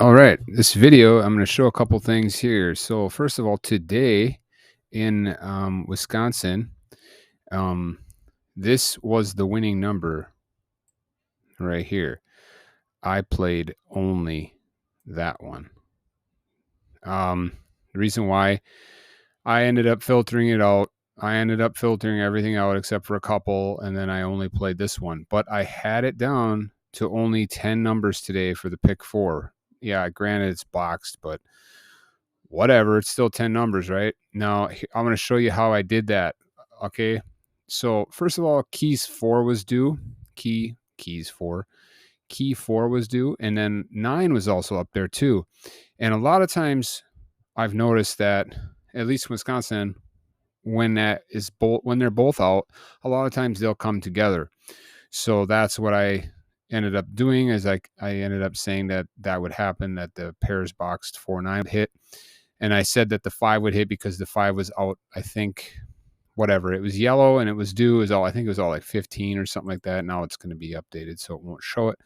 All right, this video, I'm going to show a couple things here. So, first of all, today in Wisconsin, um, this was the winning number right here. I played only that one. The reason why I ended up filtering it out, I ended up filtering everything out except for a couple, and then I only played this one. But I had it down to only 10 numbers today for the pick four. Yeah, granted it's boxed, but whatever, it's still 10 numbers, right? Now, I'm going to show you how I did that. Okay. So, first of all, keys 4 was due. Keys 4. Key 4 was due. And then 9 was also up there too. And a lot of times I've noticed that, at least in Wisconsin, when they're both out, a lot of times they'll come together. So that's what I ended up doing is I ended up saying that would happen, that the pairs boxed 4-9 would hit. And I said that the 5 would hit because the 5 was out, I think, whatever. It was yellow and it was due. I think it was all like 15 or something like that. Now it's going to be updated, so it won't show it.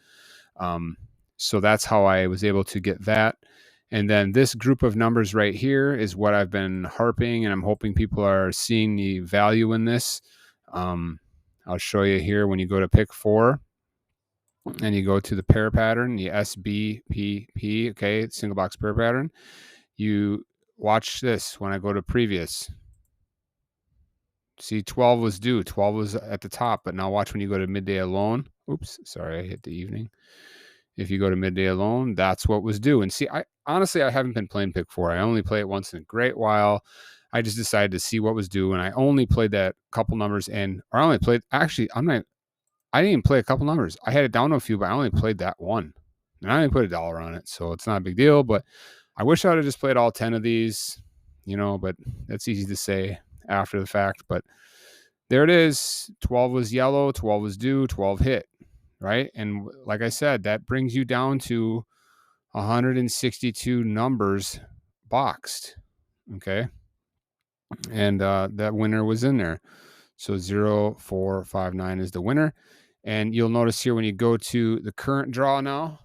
So that's how I was able to get that. And then this group of numbers right here is what I've been harping, and I'm hoping people are seeing the value in this. I'll show you here when you go to pick 4 and you go to the pair pattern, the SBPP, okay, single box pair pattern. You watch this when I go to previous. See, 12 was due. 12 was at the top, but now watch when you go to midday alone. Oops, sorry, I hit the evening. If you go to midday alone, that's what was due. And see, I honestly haven't been playing pick 4. I only play it once in a great while. I just decided to see what was due, and I only played that couple numbers. I didn't even play a couple numbers. I had it down to a few, but I only played that one, and I only put $1 on it, so it's not a big deal. But I wish I would have just played all 10 of these, but that's easy to say after the fact. But there it is. 12 was yellow, 12 was due, 12 hit, right? And like I said, that brings you down to 162 numbers boxed, okay? And that winner was in there. So 0459 is the winner. And you'll notice here when you go to the current draw now,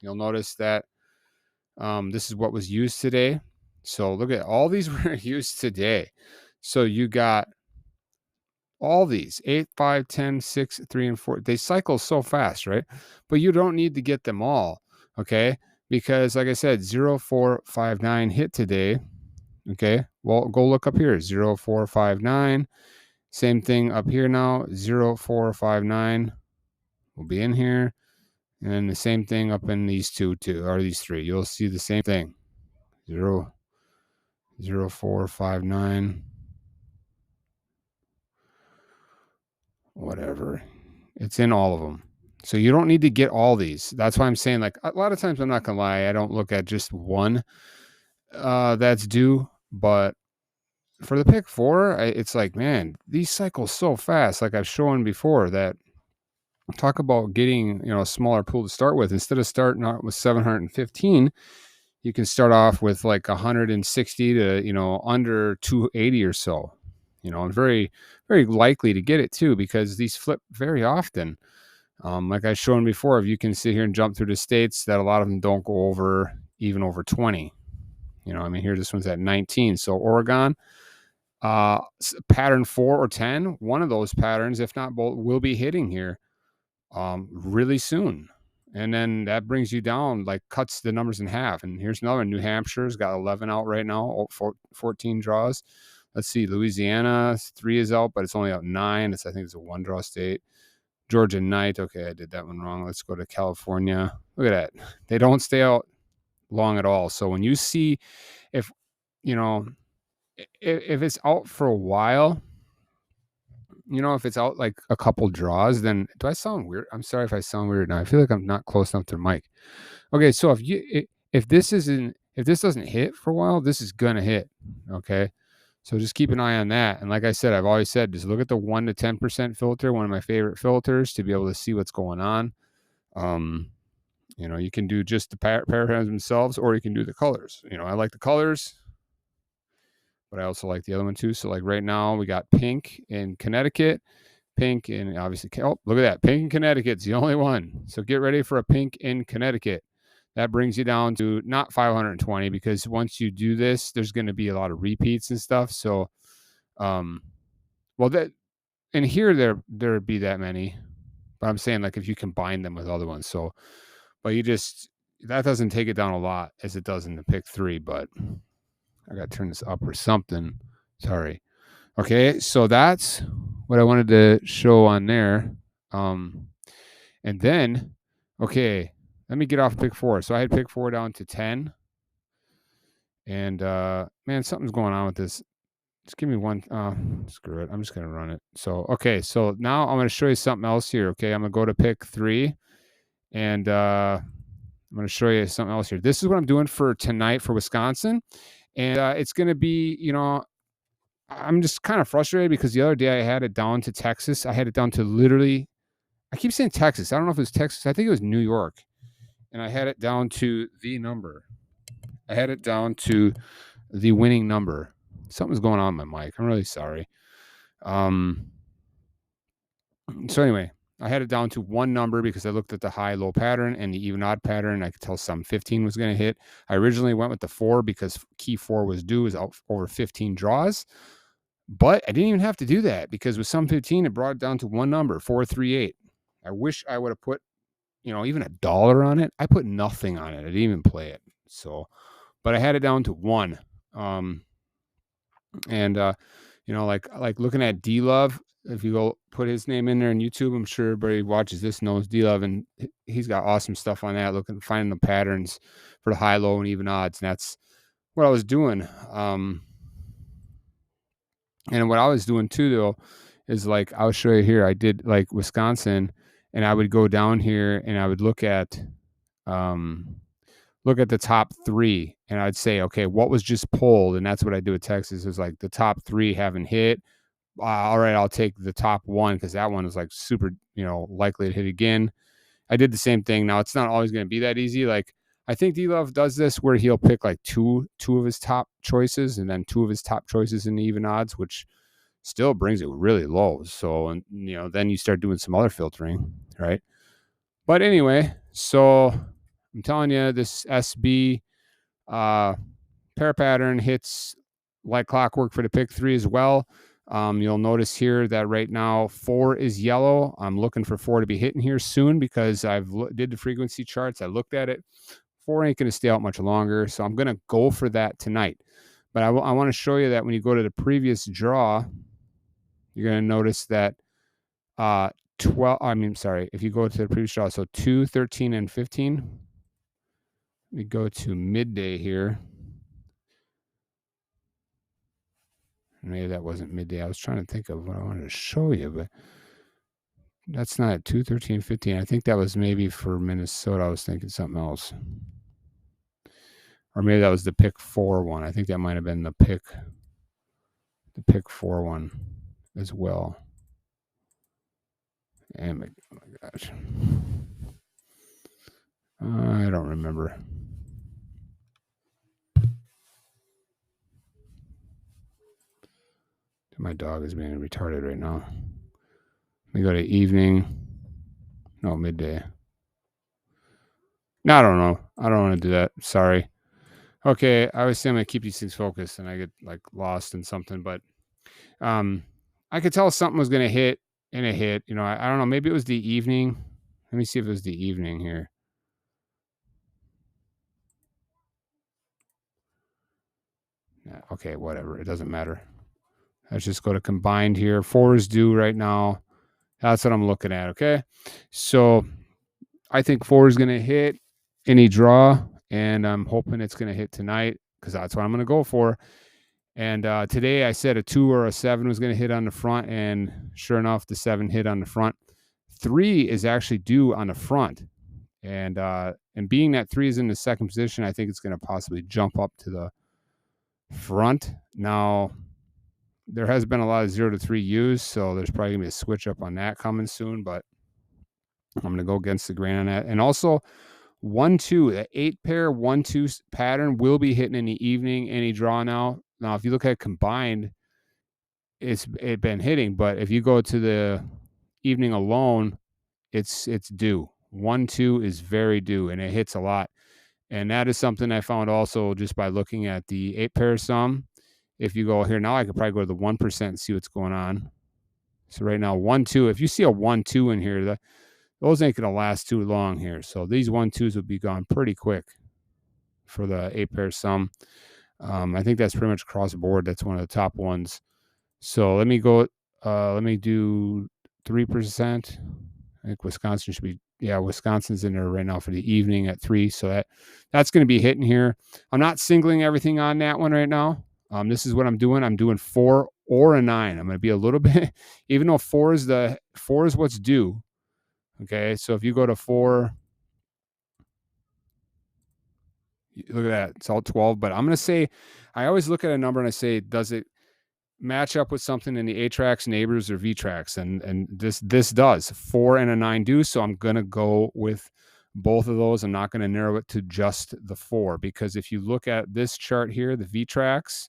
you'll notice that this is what was used today. So look at all these were used today. So you got all these 8, 5, 10, 6, 3, and 4. They cycle so fast, right? But you don't need to get them all, okay? Because like I said, 0459 hit today. Okay, well, go look up here, 0459. Same thing up here now, 0459 will be in here. And then the same thing up in these two too, or these three. You'll see the same thing. 0459. Whatever. It's in all of them. So you don't need to get all these. That's why I'm saying, like, a lot of times, I'm not gonna lie, I don't look at just one that's due, but for the pick 4, it's like, man, these cycle so fast. Like I've shown before, that talk about getting a smaller pool to start with. Instead of starting out with 715, you can start off with like 160 to under 280 or so. And very, very likely to get it too, because these flip very often. Like I've shown before, if you can sit here and jump through the states, that a lot of them don't go over 20. Here this one's at 19. So Oregon, pattern 4 or 10, one of those patterns, if not both, will be hitting here really soon. And then that brings you down, like cuts the numbers in half. And here's another one. New Hampshire's got 11 out right now, 14 draws. Let's see, Louisiana, 3 is out, but it's only out 9. I think it's a 1-draw state. Georgia Knight, okay, I did that one wrong. Let's go to California. Look at that. They don't stay out long at all. So when you see, if it's out for a while, if it's out like a couple draws, then do I sound weird? I'm sorry if I sound weird now. I feel like I'm not close enough to the mic. Okay, so if this doesn't hit for a while, this is gonna hit. Okay, so just keep an eye on that. And like I said, I've always said, just look at the 1 to 10% filter. One of my favorite filters to be able to see what's going on. You can do just the patterns themselves, or you can do the colors. I like the colors, but I also like the other one too. So like right now we got pink in Connecticut, pink in obviously, oh, look at that. Pink in Connecticut's the only one. So get ready for a pink in Connecticut. that brings you down to not 520, because once you do this, there's going to be a lot of repeats and stuff. So, um, well, that and here there'd be that many, but I'm saying like if you combine them with other ones. So, but that doesn't take it down a lot as it does in the pick 3. But I got to turn this up or something. Sorry. Okay, so that's what I wanted to show on there. And then, okay, let me get off pick 4. So I had pick 4 down to 10. And man, something's going on with this. Just give me one. Screw it. I'm just gonna run it. So okay, so now I'm gonna show you something else here. Okay, I'm gonna go to pick 3, and I'm gonna show you something else here. This is what I'm doing for tonight for Wisconsin, and it's gonna be, I'm just kind of frustrated because the other day I had it down to Texas. I had it down to literally, I keep saying Texas. I don't know if it was Texas. I think it was New York. And I had it down to the number. I had it down to the winning number. Something's going on with my mic. I'm really sorry. So anyway, I had it down to one number because I looked at the high-low pattern and the even-odd pattern. I could tell some 15 was going to hit. I originally went with the 4 because key 4 was due, is over 15 draws. But I didn't even have to do that because with some 15, it brought it down to one number, 438. I wish I would have put, even $1 on it. I put nothing on it. I didn't even play it. So, but I had it down to 1. Like looking at D-Love, if you go put his name in there on YouTube, I'm sure everybody who watches this knows D-Love, and he's got awesome stuff on that, finding the patterns for the high, low, and even odds. And that's what I was doing. And what I was doing too, though, is like, I'll show you here. I did like Wisconsin, and I would go down here and I would look at the top 3, and I'd say, okay, what was just pulled? And that's what I do with Texas. Is like the top 3 haven't hit. All right, I'll take the top 1 because that one is like super, likely to hit again. I did the same thing. Now it's not always going to be that easy. Like I think D-Love does this where he'll pick like two of his top choices and then 2 of his top choices in the even odds, which still brings it really low. So, and then you start doing some other filtering, right? But anyway, so I'm telling you, this SB pair pattern hits like clockwork for the pick 3 as well. You'll notice here that right now 4 is yellow. I'm looking for 4 to be hitting here soon because I've did the frequency charts. I looked at it. 4 ain't going to stay out much longer, so I'm going to go for that tonight. But I want to show you that when you go to the previous draw, you're going to notice that if you go to the previous draw, so 2, 13, and 15. We go to midday here. Maybe that wasn't midday. I was trying to think of what I wanted to show you, but that's not 2, 13, 15. I think that was maybe for Minnesota. I was thinking something else. Or maybe that was the pick 4 one. I think that might have been the pick 4 one as well. And oh my gosh. I don't remember. My dog is being retarded right now. We go to evening. No, midday. No, I don't know. I don't want to do that. Sorry. Okay, I was saying I'm gonna keep these things focused, and I get like lost in something. But I could tell something was gonna hit, and it hit. I don't know. Maybe it was the evening. Let me see if it was the evening here. Okay, whatever. It doesn't matter. Let's just go to combined here. 4 is due right now. That's what I'm looking at. Okay, so I think 4 is gonna hit any draw, and I'm hoping it's gonna hit tonight because that's what I'm gonna go for. And today I said a 2 or a 7 was going to hit on the front, and sure enough, the 7 hit on the front. 3 is actually due on the front, and being that 3 is in the second position, I think it's going to possibly jump up to the front. Now, there has been a lot of 0 to 3 used, so there's probably going to be a switch up on that coming soon, but I'm going to go against the grain on that. And also, 1-2, the 8 pair 1-2 pattern will be hitting in the evening, any draw now. Now, if you look at combined, it's been hitting, but if you go to the evening alone, it's due. 1-2 is very due, and it hits a lot. And that is something I found also just by looking at the 8-pair sum. If you go here now, I could probably go to the 1% and see what's going on. So right now, 1, 2. If you see a 1, 2 in here, those ain't going to last too long here. So these 1, 2s would be gone pretty quick for the 8-pair sum. I think that's pretty much across the board. That's one of the top ones. So let me go. Let me do 3%. I think Wisconsin should be. Yeah, Wisconsin's in there right now for the evening at 3. So that's going to be hitting here. I'm not singling everything on that one right now. This is what I'm doing. I'm doing 4 or a 9. I'm going to be a little bit, even though 4 is what's due. Okay, so if you go to 4, look at that. It's all 12. But I'm going to say, I always look at a number and I say, does it match up with something in the A tracks, neighbors, or V tracks? And this does. 4 and a 9 do. So I'm going to go with both of those. I'm not going to narrow it to just the 4, because if you look at this chart here, the V tracks,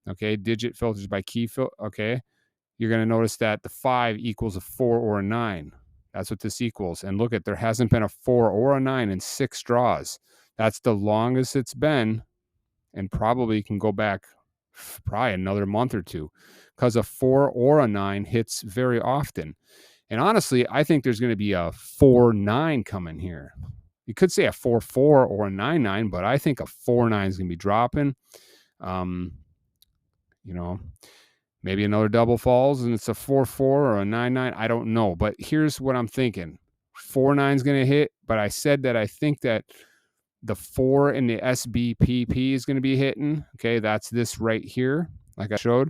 okay, digit filters by key okay, you're going to notice that the 5 equals a 4 or a 9. That's what this equals. And look at, there hasn't been a 4 or a 9 in 6 draws. That's the longest it's been, and probably can go back probably another month or two, because a 4 or a 9 hits very often. And honestly, I think there's going to be a 4-9 coming here. You could say a 4-4 or a 9-9, but I think a 4-9 is going to be dropping. Maybe another double falls and it's a 4-4 or a 9-9. I don't know. But here's what I'm thinking. 4-9 is going to hit, but I said that I think that the 4 in the SBPP is going to be hitting. Okay, that's this right here, like I showed.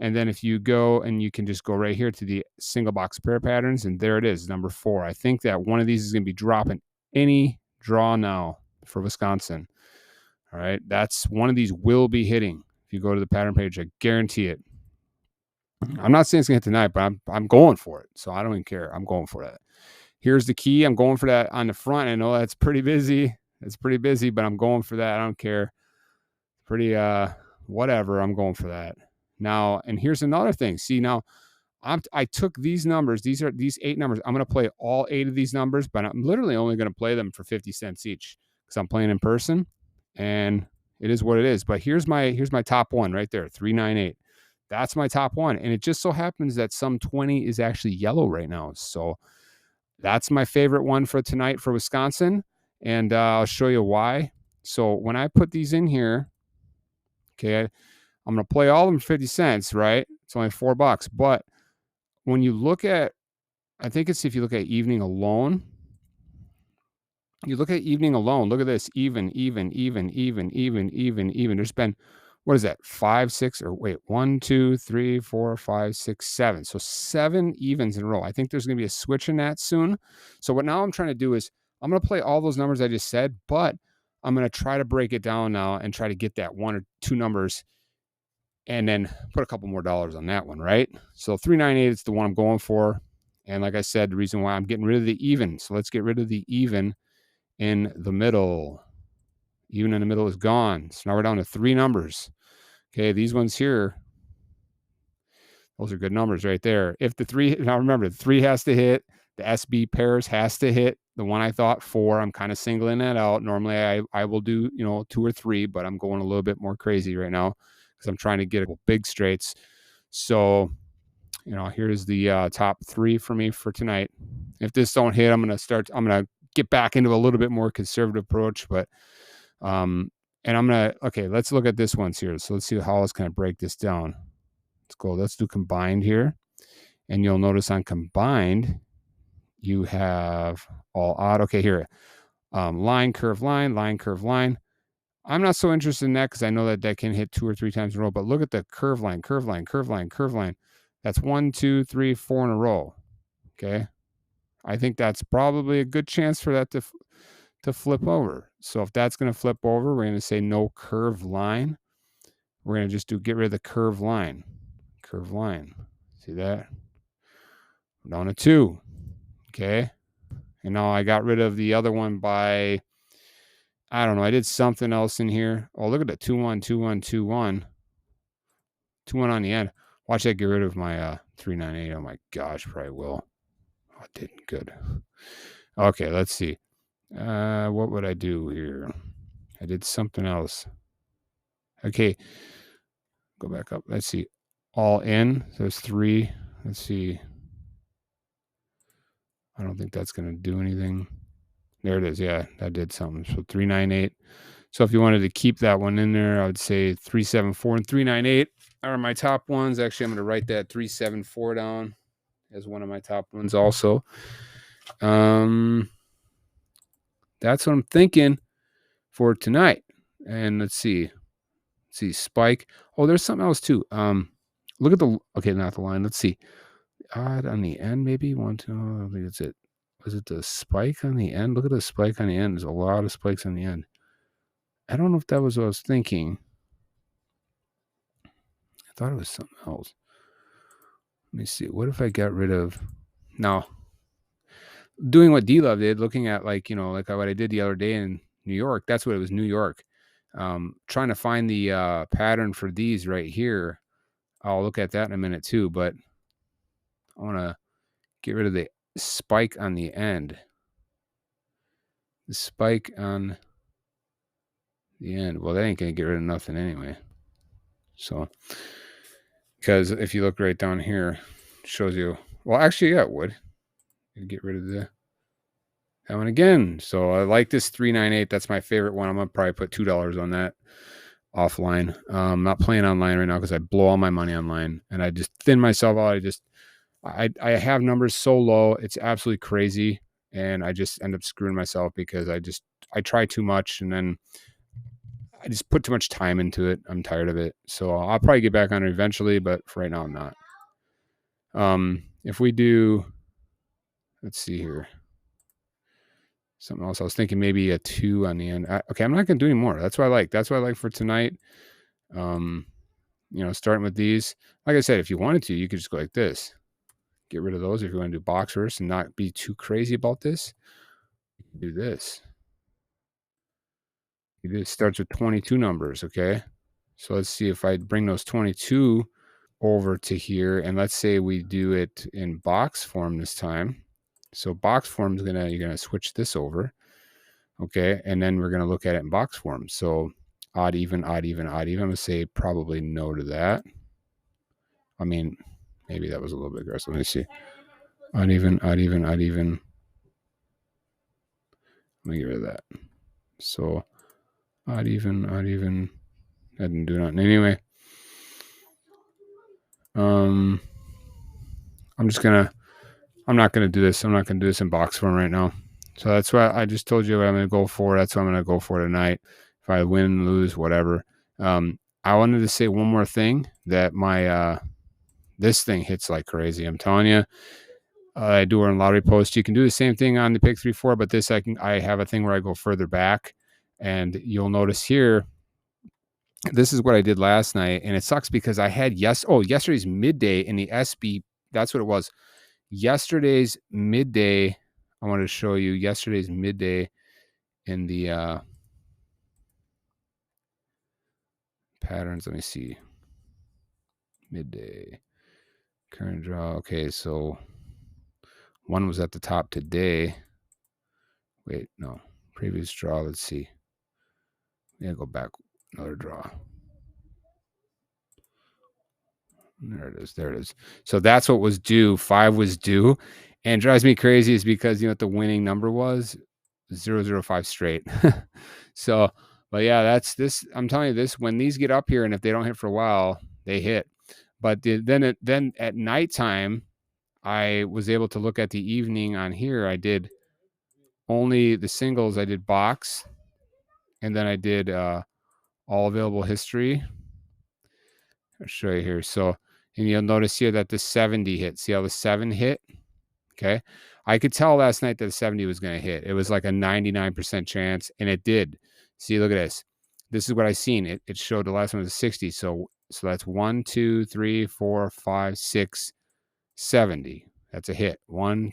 And then if you go, and you can just go right here to the single box pair patterns, and there it is, number 4. I think that one of these is going to be dropping any draw now for Wisconsin. All right, that's one of these will be hitting. If you go to the pattern page, I guarantee it. I'm not saying it's going to hit tonight, but I'm going for it. So I don't even care. I'm going for that. Here's the key. I'm going for that on the front. I know that's pretty busy. It's pretty busy, but I'm going for that. I don't care. Pretty whatever. I'm going for that. Now, and here's another thing. See, now I took these numbers. These 8 numbers. I'm going to play all 8 of these numbers, but I'm literally only going to play them for 50 cents each, because I'm playing in person, and it is what it is. But here's my top one right there, 398. That's my top one. And it just so happens that sum 20 is actually yellow right now. So that's my favorite one for tonight for Wisconsin. And I'll show you why. So when I put these in here, okay, I'm going to play all of them for 50 cents, right? It's only $4. But when you look at, I think it's, if you look at evening alone, look at this, even. There's been, what is that, 5, 6, or wait, 1, 2, 3, 4, 5, 6, 7. So 7 evens in a row. I think there's going to be a switch in that soon. So what now I'm trying to do is, I'm going to play all those numbers I just said, but I'm going to try to break it down now and try to get that 1 or 2 numbers, and then put a couple more dollars on that one, right? So 398 is the one I'm going for. And like I said, the reason why I'm getting rid of the even. So let's get rid of the even in the middle. Even in the middle is gone. So now we're down to 3 numbers. Okay, these ones here, those are good numbers right there. If the 3, now remember, the 3 has to hit, the SB pairs has to hit. The one I thought 4, I'm kind of singling that out. Normally I will do, 2 or 3, but I'm going a little bit more crazy right now because I'm trying to get big straights. So, here's the top 3 for me for tonight. If this don't hit, I'm going to get back into a little bit more conservative approach, but and I'm going to, okay, let's look at this ones here. So let's see how I was going to break this down. Let's go. Let's do combined here. And you'll notice on combined, you have all odd. Okay, here. Line, curve, line, line, curve, line. I'm not so interested in that because I know that can hit 2 or 3 times in a row. But look at the curve line, curve line, curve line, curve line. That's 1, 2, 3, 4 in a row. Okay. I think that's probably a good chance for that to flip over. So if that's going to flip over, we're going to say no curve line. We're going to just get rid of the curve line. Curve line. See that? We're down to 2. Okay. And now I got rid of the other one by, I don't know, I did something else in here. Oh, look at the 2, 1, 2, 1, 2, 1. 2, 1 on the end. Watch that get rid of my 398. Oh my gosh, probably will. Oh, it didn't. Good. Okay, let's see. What would I do here? I did something else. Okay, go back up. Let's see. All in. So there's 3. Let's see. I don't think that's going to do anything. There it is. Yeah, that did something. So 398. So if you wanted to keep that one in there, I would say 374 and 398 are my top ones. Actually, I'm going to write that 374 down as one of my top ones also. That's what I'm thinking for tonight. And let's see. Spike. Oh, there's something else too. Look at the, okay, not the line. Let's see. Odd on the end, maybe 1, 2. I think that's it. Was it the spike on the end? Look at the spike on the end. There's a lot of spikes on the end. I don't know if that was what I was thinking. I thought it was something else. Let me see. What if I got rid of, now doing what D-Love did, looking at like what I did the other day in New York. That's what it was, New York. Trying to find the pattern for these right here. I'll look at that in a minute too, but I want to get rid of the spike on the end. The spike on the end. Well, that ain't going to get rid of nothing anyway. So, because if you look right down here, it shows you, well, actually, yeah, it would. You'd get rid of that one again. So I like this 398. That's my favorite one. I'm going to probably put $2 on that offline. I'm not playing online right now because I blow all my money online and I just thin myself out. I have numbers so low. It's absolutely crazy. And I just end up screwing myself because I try too much and then I just put too much time into it. I'm tired of it. So I'll probably get back on it eventually, but for right now I'm not. If we do, let's see here. Something else. I was thinking maybe a 2 on the end. Okay, I'm not going to do any more. That's what I like. That's what I like for tonight. Starting with these. Like I said, if you wanted to, you could just go like this. Get rid of those if you want to do box first and not be too crazy about this. Do this. It starts with 22 numbers, okay? So let's see if I bring those 22 over to here, and let's say we do it in box form this time. So box form is you're gonna switch this over, okay? And then we're gonna look at it in box form. So odd, even, odd, even, odd, even. I'm gonna say probably no to that. I mean, maybe that was a little bit aggressive. Let me see. Odd, even, odd, even, odd, even. Let me get rid of that. So odd, even, odd, even. I didn't do nothing anyway. I'm not gonna do this. I'm not gonna do this in box form right now. So that's why I just told you what I'm gonna go for. That's what I'm gonna go for tonight. If I win, lose, whatever. I wanted to say one more thing that my this thing hits like crazy. I'm telling you. I do it on lottery post. You can do the same thing on the pick 3-4, but this I have a thing where I go further back, and you'll notice here. This is what I did last night, and it sucks because I had yesterday's midday in the SB. That's what it was. Yesterday's midday. I wanted to show you yesterday's midday in the patterns. Let me see. Midday current draw. Okay, so one was at the top today. Wait, no, previous draw. Let's see. Yeah, go back. Another draw. There it is. There it is. So that's what was due. 5 was due. And drives me crazy is because you know what the winning number was? 005 straight. So, but yeah, that's this. I'm telling you this, when these get up here and if they don't hit for a while, they hit. But then at nighttime, I was able to look at the evening on here. I did only the singles. I did box, and then I did all available history. I'll show you here. So, and you'll notice here that the 70 hit. See how the 7 hit? Okay. I could tell last night that the 70 was going to hit. It was like a 99% chance, and it did. See, look at this. This is what I seen. It showed the last one was a 60. So that's 1, 2, 3, 4, 5, 6, 70. That's a hit. 1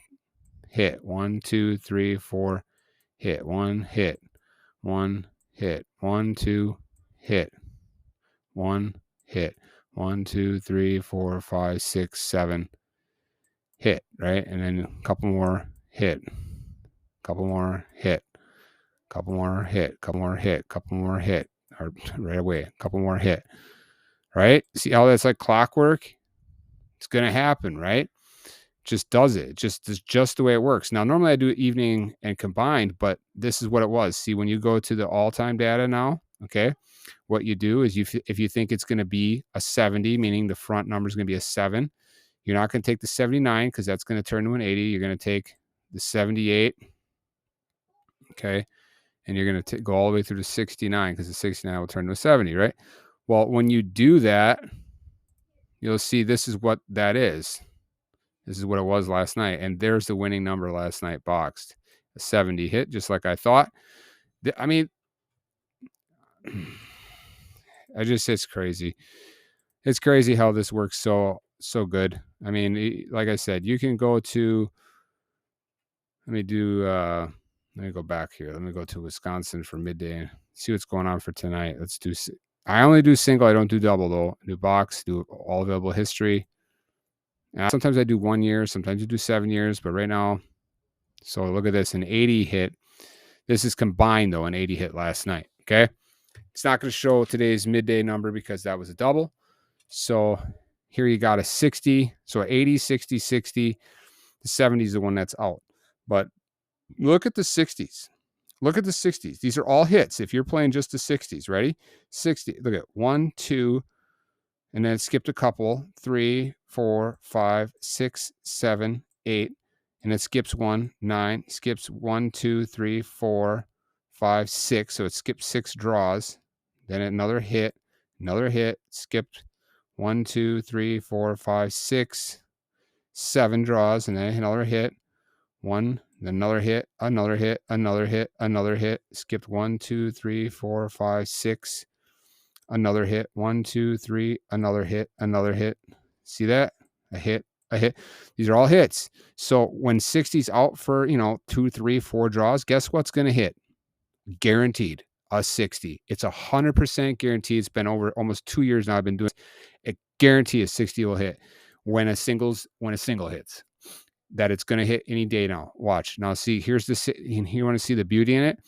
hit. 1, 2, 3, 4, hit. 1 hit. 1 hit. 1, 2, hit. 1 hit. 1, 2, 3, 4, 5, 6, 7. Hit, right? And then a couple more hit, couple more hit, couple more hit, couple more hit, couple more hit, or right away, couple more hit, right? See how that's like clockwork? It's going to happen, right? Just does it. It's just the way it works. Now, normally I do evening and combined, but this is what it was. See, when you go to the all-time data now, okay, what you do is if you think it's going to be a 70, meaning the front number is going to be a 7, you're not going to take the 79 because that's going to turn to an 80. You're going to take the 78, okay, and you're going to go all the way through to 69 because the 69 will turn to a 70, right? Well, when you do that, you'll see this is what that is. This is what it was last night. And there's the winning number last night boxed. A 70 hit, just like I thought. I mean, it's crazy. It's crazy how this works so good. I mean, like I said, you can go to, let me go back here. Let me go to Wisconsin for midday and see what's going on for tonight. I only do single. I don't do double though. I do box, do all available history. Sometimes I do 1 year, sometimes you do 7 years, but right now, so look at this, an 80 hit. This is combined though, an 80 hit last night, okay? It's not going to show today's midday number because that was a double. So here you got a 60, so 80, 60, 60. The 70 is the one that's out. But look at the 60s. Look at the 60s. These are all hits. If you're playing just the 60s, ready? 60, look at 1, 2, and then it skipped a couple, 3, 4, 5, 6, 7, 8, and it skips 1, 9, skips 1, 2, 3, 4, 5, 6. So it skipped 6 draws. Then another hit, skipped 1, 2, 3, 4, 5, 6, 7 draws, and then another hit. 1, then another hit, another hit, another hit, another hit. Skipped 1, 2, 3, 4, 5, 6. Another hit, 1, 2, 3, another hit, another hit. See that? A hit, a hit. These are all hits. So when 60's out for, 2, 3, 4 draws, guess what's going to hit? Guaranteed, a 60. It's 100% guaranteed. It's been over almost 2 years now I've been doing it. Guarantee a 60 will hit when a single hits. That it's going to hit any day now. Watch. Now see, here's you want to see the beauty in it?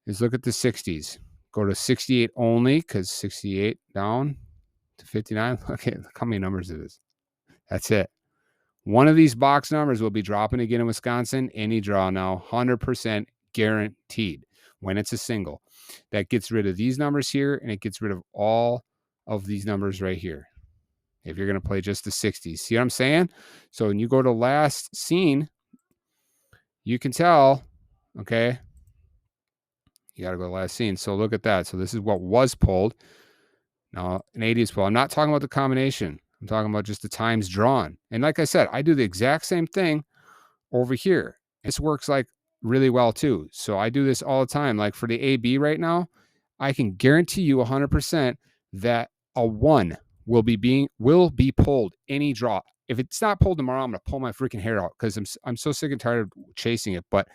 Is look at the 60s. Go to 68 only because 68 down to 59. Okay, look how many numbers it is. That's it. One of these box numbers will be dropping again in Wisconsin. Any draw now, 100% guaranteed when it's a single. That gets rid of these numbers here, and it gets rid of all of these numbers right here. If you're going to play just the 60s. See what I'm saying? So when you go to last scene, you can tell, okay, you got to go to last scene. So look at that. So this is what was pulled. Now, an 80 is pulled. I'm not talking about the combination. I'm talking about just the times drawn. And like I said, I do the exact same thing over here. This works like really well too. So I do this all the time. Like for the AB right now, I can guarantee you 100% that a 1 will be pulled any draw. If it's not pulled tomorrow, I'm going to pull my freaking hair out because I'm so sick and tired of chasing it. But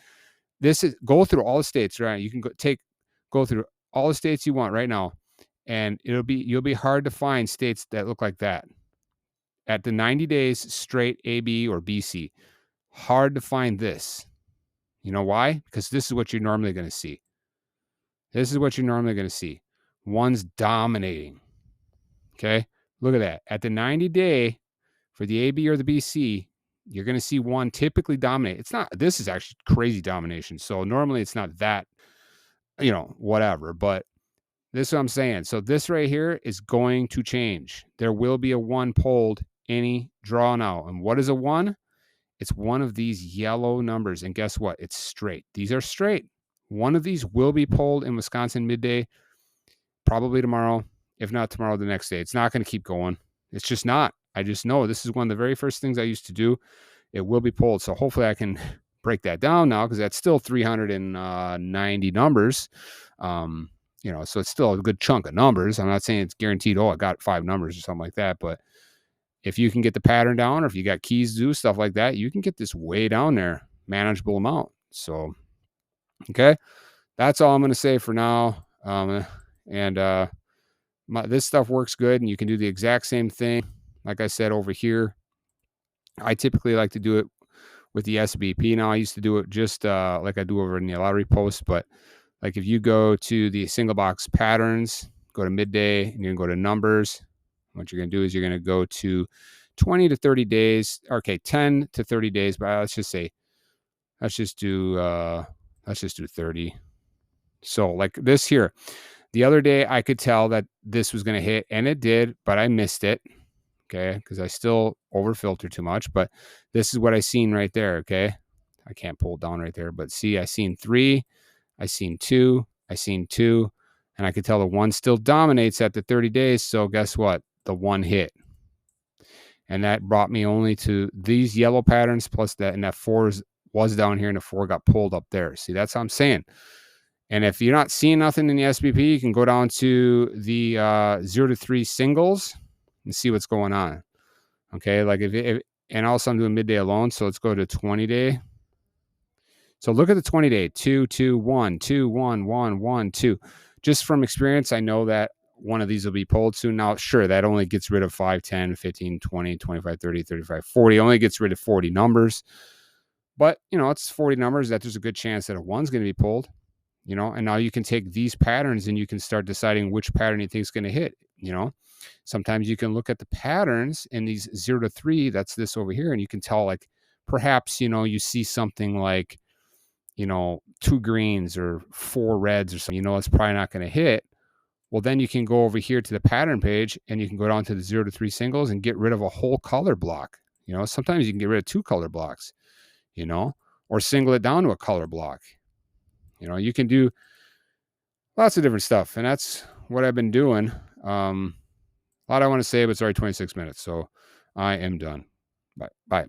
go through all the states, right? You can go through all the states you want right now, and you'll be hard to find states that look like that. At the 90 days straight AB or BC, hard to find this. You know why? Because this is what you're normally going to see. This is what you're normally going to see. One's dominating. Okay? Look at that. At the 90-day for the AB or the BC, you're going to see one typically dominate. This is actually crazy domination. So normally it's not that, whatever. But this is what I'm saying. So this right here is going to change. There will be a 1 pulled any draw now. And what is a 1? It's one of these yellow numbers. And guess what? It's straight. These are straight. One of these will be pulled in Wisconsin midday, probably tomorrow. If not tomorrow, the next day. It's not going to keep going. It's just not. I just know this is one of the very first things I used to do. It will be pulled. So hopefully I can break that down now because that's still 390 numbers. So it's still a good chunk of numbers. I'm not saying it's guaranteed, I got 5 numbers or something like that. But if you can get the pattern down or if you got keys to do stuff like that, you can get this way down there, manageable amount. So, okay, that's all I'm going to say for now. This stuff works good, and you can do the exact same thing. Like I said over here, I typically like to do it with the SBP. Now I used to do it just like I do over in the lottery post, but Like if you go to the single box patterns, go to midday, and you're going to go to numbers. What you're going to do is you're going to go to 20 to 30 days. Okay, 10 to 30 days, but let's just do 30. So like this here, the other day I could tell that this was going to hit, and it did, but I missed it. Okay, because I still over filter too much. But this is what I seen right there. Okay, I can't pull it down right there, but see, I seen 3, I seen 2, I seen 2, and I could tell the 1 still dominates at the 30 days. So guess what? The 1 hit. And that brought me only to these yellow patterns plus that, and that 4 was down here, and the 4 got pulled up there. See, that's what I'm saying. And if you're not seeing nothing in the SBP, you can go down to the 0 to 3 singles and see what's going on. Okay, like if and also I'm doing midday alone, so let's go to 20 day. So look at the 20 day, 2, 2, 1, 2, 1, 1, 1, 2. Just from experience, I know that one of these will be pulled soon. Now, sure, that only gets rid of 5, 10, 15, 20, 25, 30, 35, 40. Only gets rid of 40 numbers. But, it's 40 numbers that there's a good chance that a 1's going to be pulled, and now you can take these patterns and you can start deciding which pattern you think is going to hit, Sometimes you can look at the patterns in these 0 to 3, that's this over here, and you can tell, like, perhaps, you see something like, 2 greens or 4 reds or something, it's probably not going to hit. Well, then you can go over here to the pattern page and you can go down to the 0 to 3 singles and get rid of a whole color block. Sometimes you can get rid of 2 color blocks, or single it down to a color block. You can do lots of different stuff, and that's what I've been doing. A lot I want to say, but it's already 26 minutes, so I am done. Bye.